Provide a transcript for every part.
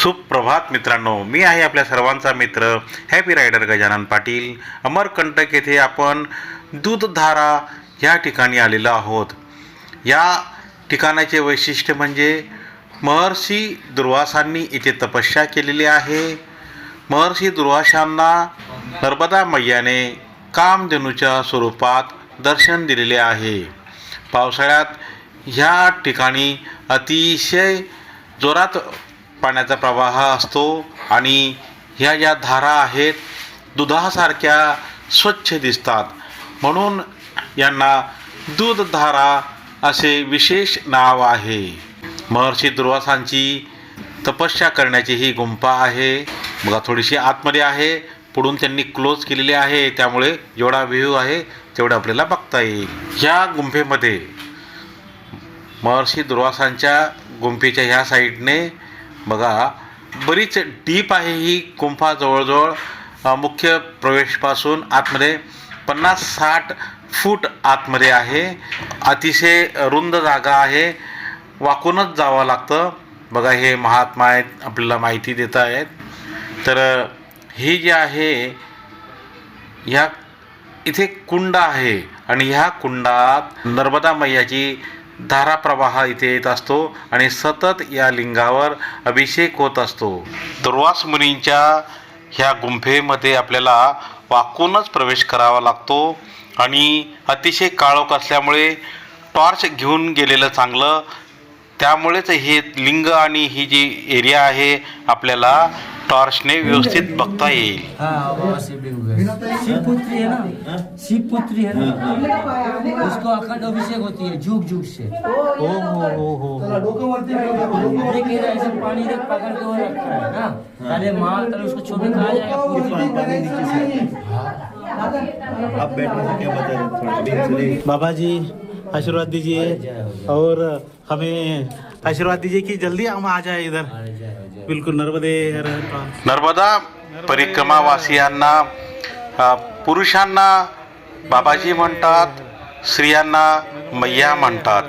सुप्रभात मित्रांनो, मी आहे आपल्या सर्वांचा मित्र हॅपी रायडर गजानन पाटील. अमरकंटक येथे आपण दूधधारा या ठिकाणी आलेलो आहोत. या ठिकाणाचे वैशिष्ट्य म्हणजे महर्षी दुर्वासांनी इथे तपस्या केलेली आहे. महर्षी दुर्वासांना नर्मदा मैयाने कामधेनूच्या स्वरूपात दर्शन दिलेले आहे. पावसाळ्यात ह्या ठिकाणी अतिशय जोरात पाण्याचा प्रवाह असतो आणि ह्या ज्या धारा आहेत दुधासारख्या स्वच्छ दिसतात, म्हणून यांना दूधधारा असे विशेष नाव आहे. महर्षी दुर्वासांची तपस्या करण्याची ही गुंफा आहे. बघा, थोडीशी आतमध्ये आहे, पुढून त्यांनी क्लोज केलेली आहे, त्यामुळे जेवढा व्ह्यू आहे तेवढं आपल्याला बघता येईल. ह्या गुंफेमध्ये महर्षी दुर्वासांच्या गुंफेच्या ह्या साईडने बघा बरीच डीप आहे ही गुंफा. जवळजवळ मुख्य प्रवेशपासून आतमध्ये 50-60 फूट आतमध्ये आहे. अतिशय रुंद जागा आहे, वाकूनच जावं लागतं. बघा, हे महात्मा आहेत, आपल्याला माहिती देत आहेत. तर ही जी आहे ह्या इथे कुंड आहे आणि ह्या कुंडात नर्मदा मैयाची धारा प्रवाह इथे येत असतो आणि सतत या लिंगावर अभिषेक होत असतो. दुर्वास मुनींच्या ह्या गुंफेमध्ये आपल्याला वाकूनच प्रवेश करावा लागतो आणि अतिशय काळोख असल्यामुळे टॉर्च घेऊन गेलेलं चांगलं. त्यामुळेच हे लिंग आणि ही जी एरिया आहे आपल्याला टॉर्चने व्यवस्थित बघता येईल. शिवपुत्री है ना, शिवपुत्री है ना, उसको अखंड अभिषेक होती है जुग जुग से. हो देखिए ना, ऐसे पानी देख पकड़ के वो रखा है ना, पहले माल कर उसको छोड़ के आ जाएगा पूरी पानी नीचे से. आप बैठने से क्या बता रहे थोड़ा बाबा जी आशीर्वाद दीजिए और हमें आशीर्वाद दीजिए कि जल्दी हम आ जाए इधर. बिल्कुल नर्मदे हर हर. नर्मदा परिक्रमावासियांना पुरुषांना बाबाजी म्हणतात, स्त्रियांना मैया म्हणतात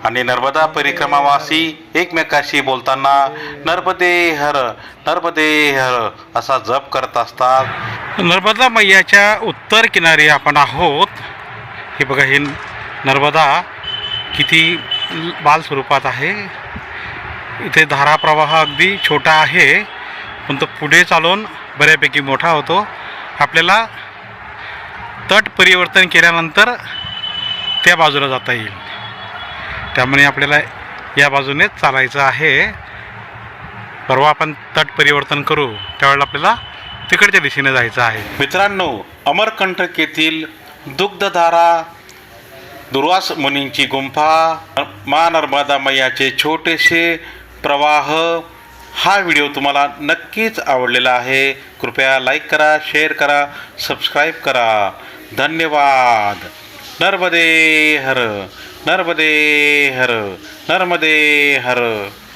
आणि नर्मदा परिक्रमावासी एकमेकाशी बोलताना नर्मदे हर असा जप करत असतात. नर्मदा मैयाच्या उत्तर किनारी आपण आहोत. हे बघा, ही नर्मदा किती बाल स्वरूपात आहे. इथे धारा प्रवाह अगदी छोटा आहे, पण तो पुढे चालून बऱ्यापैकी मोठा होतो. आपल्याला तट परिवर्तन केल्यानंतर त्या बाजूला जाता येईल, त्यामुळे आपल्याला या बाजूनेच चालायचं आहे. परवा आपण तट परिवर्तन करू त्यावेळेला आपल्याला तिकडच्या दिशेने जायचं आहे. मित्रांनो, अमरकंटक येथील दुग्धधारा दुर्वास मुनींची गुंफा, मा नर्मदा मैयाचे छोटेसे प्रवाह, हा व्हिडिओ तुम्हाला नक्कीच आवडलेला आहे. कृपया लाईक करा, शेअर करा, सबस्क्राईब करा. धन्यवाद. नर्मदे हर, नर्मदे हर, नर्मदे हर.